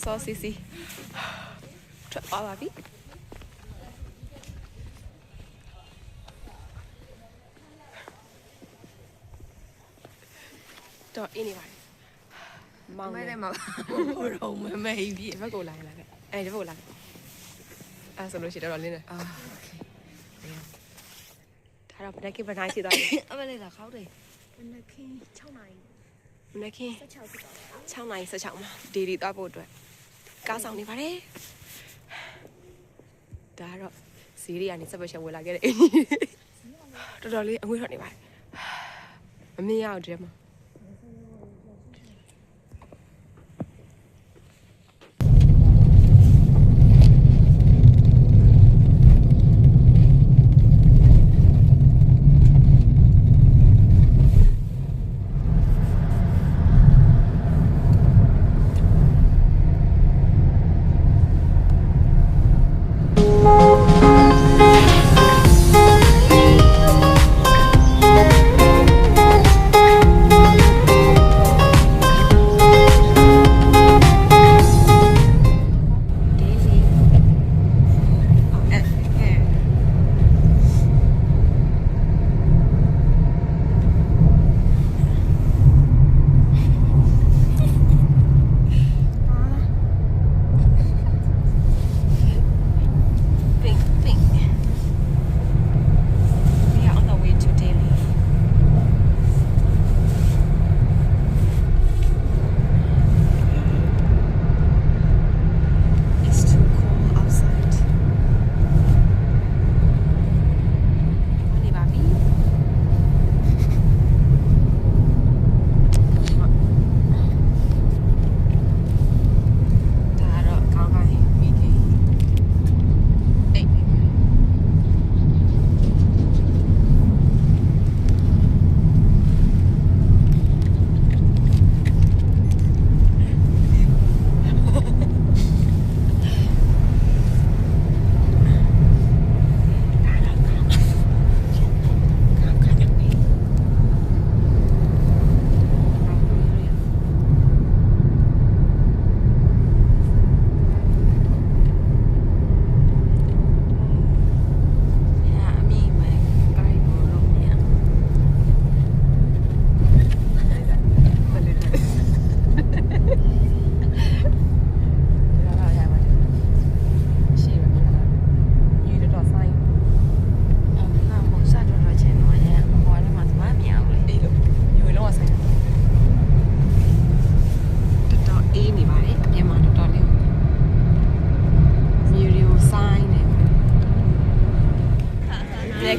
စောစီစီထွက်သွားပါပြီတော့အင်းနေပါမောင်နေမှာဟိုတော့မမေးပြီဘက်ကိုလာခဲ့အဲဒီဘက်ကိုလာအဲ့ဆိုလို့ရှိတော့လင်းနေโอเคဒါတော့ဘယ်ကိဘယ်နိုင်ရှိသွားလဲအမလေးလာခေါက်တယ်မနက်ခင်း6နာရီမနက်ခင်း16ဖြစ်သွားတယ်6နာရီ16မှာဒီဒီသွားဖို့အတွက်ကားဆောင်နေပါတယ်ဒါတော့ဈေးတွေကနေစက်ပရှယ်ဝယ်လာခဲ့တယ်တော်တော်လေးအငွေ့ထွက်နေပါတယ်မမြင်ရအောင်ဒီထဲမှာ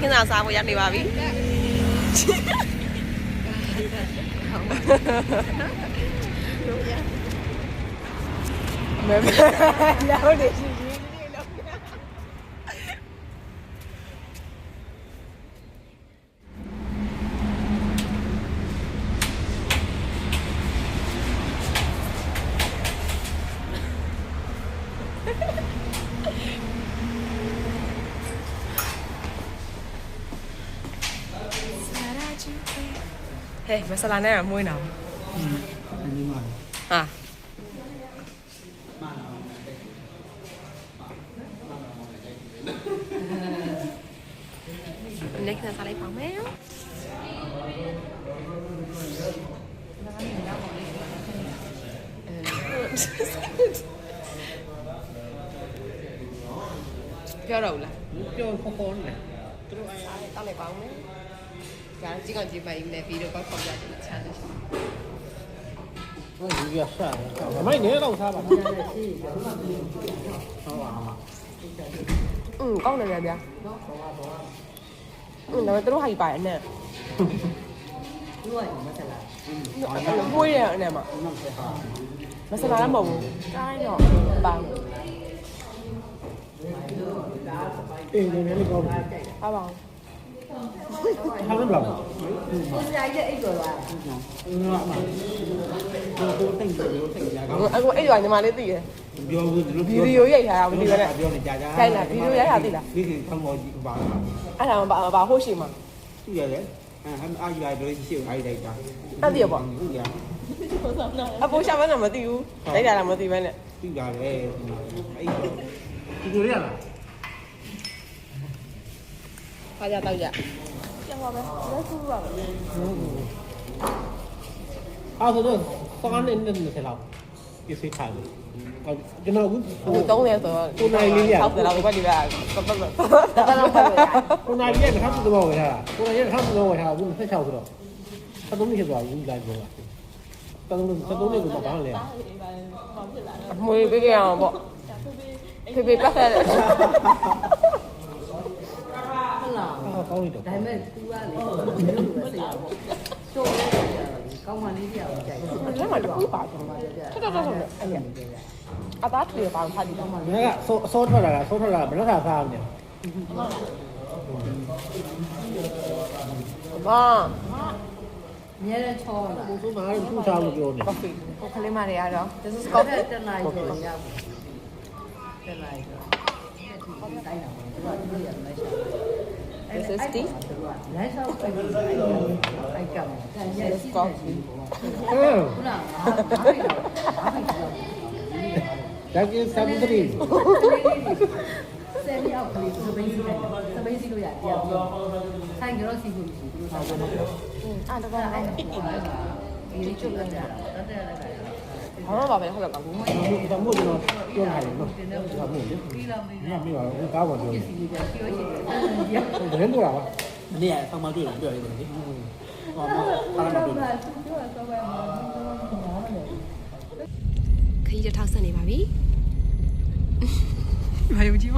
ခင်းစားစားဖို့ရနေပါပြီမဲလောက်နေရှိကြီးလေးလောက်ဟဲ့မဆလာနဲ့ကမွေးနာဟာnext စားလိုက်ပါမယ်ပြောတော့လားပြောခေါ်နေသူတို့အဲ့တောက်လိုက်ပါဦးမယ်ဒါကြည့်ကောင်ကြည့်ပါရင်လည်းဗီဒီယိုကောခေါ်ပြတယ်ချမ်းတယ်ဟုတ်ပြီပြဆရတယ်။မိုက်နေတော့စားပါ။ဟုတ်ပါကောင်းတယ်ဗျာ။နော်တို့ဟာကြီးပါတယ်နဲ့။တို့ကမဆလာ။ဘွေးရအနေမှာ။မဆလာလည်းမဟုတ်ဘူး။တိုင်းတော့ပန်း။အေးနည်းနည်းလေးကောင်းတယ်။ပါပါ။ထားလို့မလား။ကိုစရာကြီးအိတ်တော်လား။ဟုတ်ပါဘူး။ကိုတိတ်တယ်ကိုတိတ်ကြ။အခုအိတ်တော်ညီမလေးသိတယ်။ပြောဘူးဒီလိုဗီဒီယိုရိုက်ထားတာမသိဘူးနဲ့ပြောနေကြကြ။ခိုင်းလားဗီဒီယိုရိုက်ထားသိလား။ဒီကထောင်းပေါ်ကြည့်ပါလား။အဲ့ဒါမှဘာဟုတ်ရှိမှာ။သူရတယ်။အားရတယ်ရှိအားလိုက်တာ။အဲ့ဒီပေါ့။အဖိုးရှာမနဲ့မသိဘူး။လိုက်တာလည်းမသိဘဲနဲ့။ ပြီးကြတယ်အဲ့ဒီလိုရလား ခါကြတော့ကြပြန်ပါပဲလက်ဆူပါပဲ အဲ့ဆိုတော့စားနေနေတယ်လောက်ပြည့်စုံထားတယ်ကျွန်တော်အခု 3ရက်ဆိုတော့60လောက်ပဲဒီကပတ်ပတ်ကိုနိုင်လေးကတစ်ခါတူတော့ဝယ်ထားတာကိုနိုင်လေးတစ်ခါတူတော့ဝယ်ထားတာအခု26ဆိုတော့73နှစ်ဖြစ်သွားပြီလိုက်ပြောတာ73နှစ်ကိုမပေါင်းလဲ အမွေပေးကြအောင်ပေါ့ဖေဖေပတ်သက်တယ် ဟုတ်လားကောင်းပြီတော့ ဒါပေမဲ့ तू ကလေမျိုးလိုပဲစိတ်ရပေါ့ချိုးလဲကောင်းမှလေးပြအောင်ကြိုက်တယ် လက်မှာတူပါတော့တော်အဲ့လိုအသားထွေပါဖားဒီတော့မှ ငါကအစောထွက်လာတာစောထွက်လာတာဘယ်တော့ခါစားအောင်လဲ ဘာ အများနဲ့ချောလာ ဘုဆိုးမှာလည်းသူ့စားလို့ပြောနေ ကော်ဖီကိုခလေးမတွေကတော့ this is ကော coffee တက်လိုက်ဆိုရဘူးတက်လိုက်ဆိုတိုင်းတာသူကသူ့ရလိုက်ရှာ this is tea လမ်းလျှောက်အိုက်ကမ်းတယ် this is coffee ခုနကဒါကင်း73 ဆယ်မြောက်ကလေးစပိန်စီလိုက်စပိန်စီလို့ရတရားပြီးဆိုင်ကြောစီဖို့မရှိဘူးဆိုင်ကြော အဲ့တော့အဲ့ဒီကျွတ်လက်တာတက်တက်လက်တာ ဘာမှပါပဲဟုတ်ကဲ့ပါဘူး ဒါမို့ကျွန်တော်ပြောထားတယ်နော်ဒါမို့လေ ပြီးလာပြီ ငါမေးပါတော့ကားပေါ်ပြော ပစ္စည်းတွေပြောရှိတယ် တယ်ဘယ်လိုလဲ မနေ့ကဆောင်းမတွေ့လို့ပြောရတယ်လေဟောမအားမတွေ့ ခကြီးတစ်ထောက်ဆက်နေပါပြီဘာယူကြည့်မ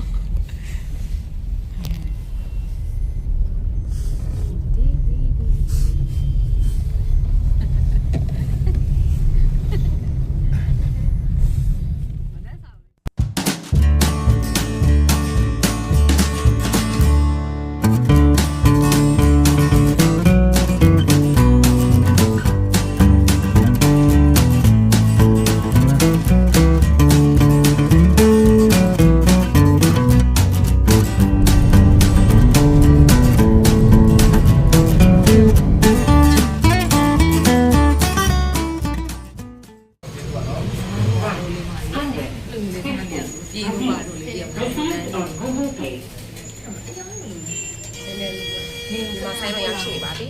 ဆိုင်မရောက်ရှိပါပြီ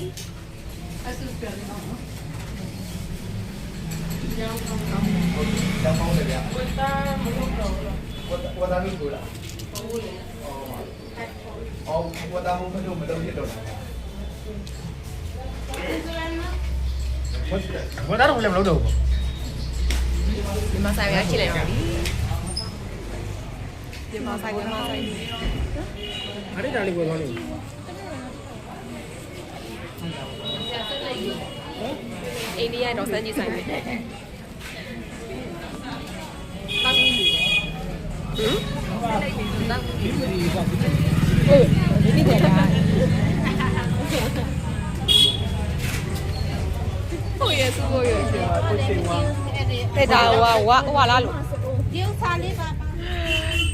我当没过了。哦，我当我们就没东西了。 ဘာသာတော့လည်းမလုပ်တော့ဘူး ဒီမှာဆိုင်ရောက်ရှိလိုက်ပါပြီဒီမှာဆိုင် အဲ့ဒီဒါလေးကိုသွားနေ အိန္ဒိယတော့စမ်းကြည့်ဆိုင်ပဲဟမ်ဒီနေ့ကဟုတ်ရဲ့စလို့ရဲ့ရှင်ပါကိုရှင်ဝါတဲ့ဒါဝါလာလို့ဒီဥစားလေးပါ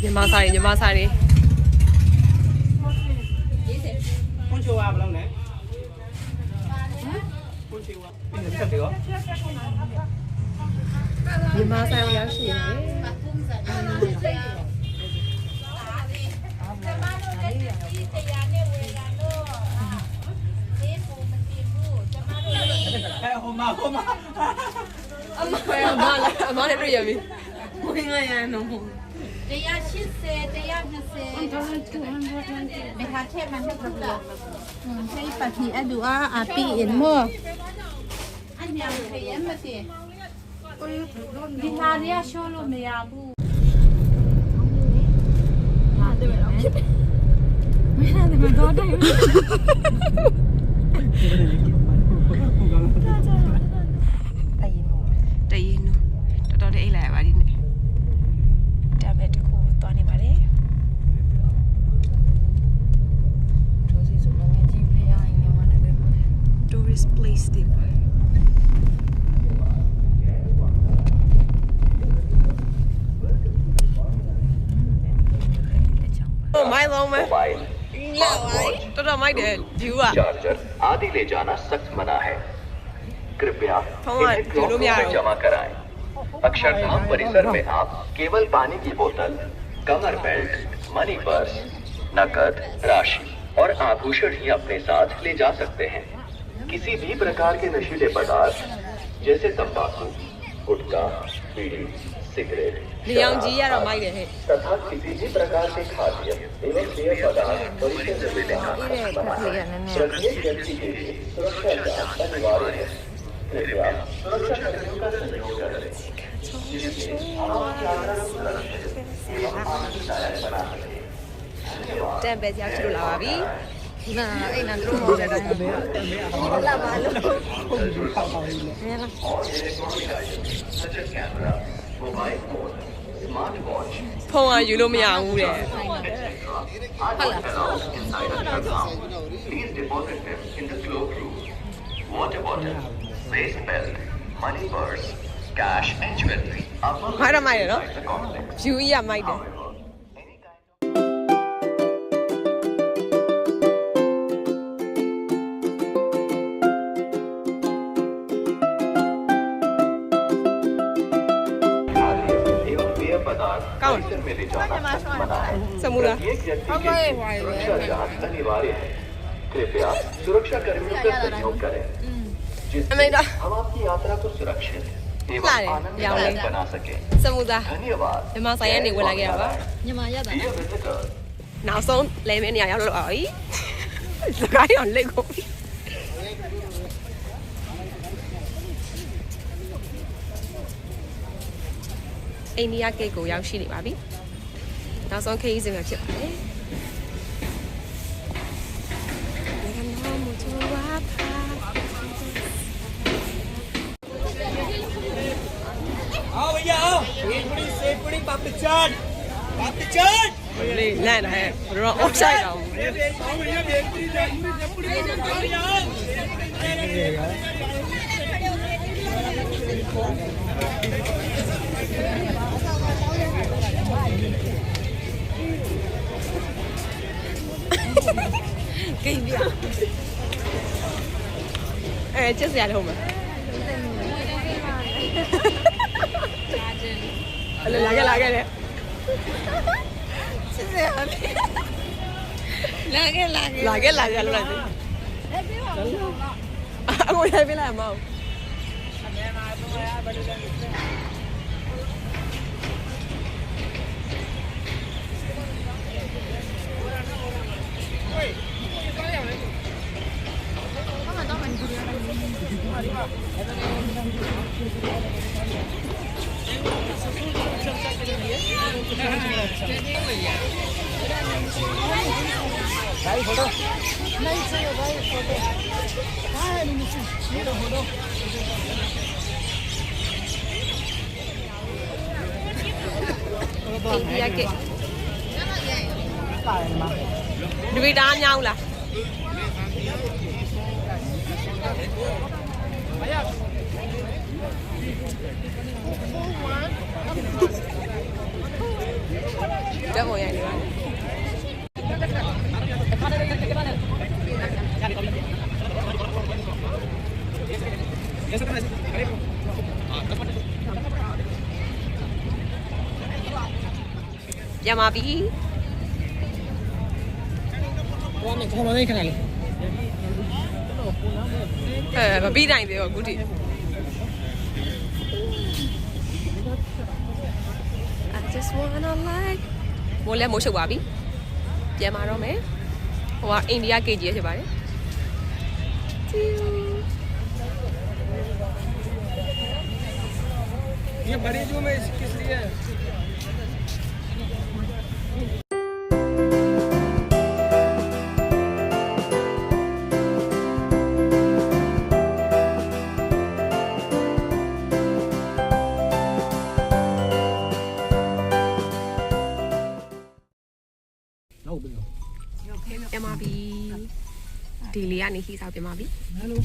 ညီမဆိုင်ညီမဆိုင်လေး ခွန်ချိုကဘယ်လောက်လဲခွန်ချိုကဒီဆက်တယ်ရော ညီမဆိုင်ရောက်ရှိတယ် ဟဲ့ဟိုမ အမလည်းတွေ့ရပြီ ဝင်ငါရနော် 180 ไม่ทันเทพมันไม่ครบละใช้ปฏิอดูอาปีเอ็นมั่วอันยังเขียนมาสิดิฮาเรียโชโลเมียบูไม่น่าจะมาโดนได้ တည်ရင်တော်တော်လေးအိတ်လိုက်ပါဒီနေ့ဒါပဲတခုသွားနေပါလေ တို့စီဆိုတော့ကြည့်ဖျားရင်မနဲ့ပဲ tourist place တွေပါမိုင်းလုံးမဲညောင်းတော်တော်မိုက်တယ် view อ่ะ चार्जर आदि ले जाना सख्त मना है कृपया भगवान, इन्हें क्लॉक चलो मैं आ रहा हूँ। में जमा कराएं अक्षरधाम परिसर में आप केवल पानी की बोतल, कमर बेल्ट, मनी पर्स, नकद राशि और आभूषण ही अपने साथ ले जा सकते हैं। किसी भी प्रकार के नशीले पदार्थ जैसे तंबाकू, गुटखा, बीड़ी, सिगरेट, शराब तथा किसी भी प्रकार के खाद्य एवं पेय पदार्थ परिसर में मिलेगा। प्रत्येक व्यक्ति के लिए सुरक्षा जांच अनिवार्य है। कृपया सुरक्षा कर्मियों का सहयोग करें जिससे आप यात्रा को सुरक्षित एवं आनंददायक बना सकें। တန်ပဲကြောက်ချလို့လာပါပြီ နာအဲ့နာတို့မောတဲ့တိုင်းပဲလာပါလို့ such as camera, mobile phone, smart watch, ဖုန်းကယူလို့မရဘူးတဲ့ are not allowed inside Akshardham. Please deposit them in the cloak room. Water bottle, waist belt, money purse, cash and jewelry are permitted မိုက်တော့မိုက်တယ်နော် inside the complex. ယူရမိုက်တယ် However, any kind of एवं पेय पदार्थ परिसर में ले जाना मना है। စမူလား प्रत्येक व्यक्ति के लिए सुरक्षा जांच अनिवार्य है। कृपया सुरक्षा कर्मियों का सहयोग करें जिससे हम आपकी यात्रा को सुरक्षित एवं आनंददायक बना सके। စမူသား धन्यवाद। မြန်မာဆိုင်ကနေဝင်လာခဲ့တာပါ ညီမရတာ Dear visitor, နောက်ဆုံးလဲမဲနေရာရောက်လို့ပါပြီစကားရောလက်ကုန်ပြီအိန္ဒိယဂိတ်ကိုရောက်ရှိနေပါပြီနောက်ဆုံးခရီးစဉ်မှာဖြစ်ပါတယ် आओ भैया आओ एक बड़ी सेब बड़ी पापड़ी चाटလေလန့်တယ်ရောအောက်ဆိုင်တော့ आओ भैया बेकरी चाट बड़ी पापड़ी आओအဲချက်စရာလည်းဟုတ်မှာလာခဲ့လေ စစ်စစ်လာခဲ့လို့လိုက်တယ် အခုရိုက်ပေးလိုက်မအောင်အိန္ဒိယကဒီဗီတာညောင်းလားတက်ပေါ်ရိုက်နေပါ ပြန်ပါပြီ 我们看到那看哪里？ မပြီးနိုင်သေးဘူးအခုထိ I just wanna like မိုးလဲမိုးချုပ်ပါပြီပြန်มาတော့မယ်ဟိုကအိန္ဒိယဂိတ်ကြီးဖြစ်ပါတယ် ये बड़ी जो में किस लिए है? Đâu bây giờ? ပြန်ပါပြီဒီလေးကနေခီးစားပြန်ပါပြီ Hello.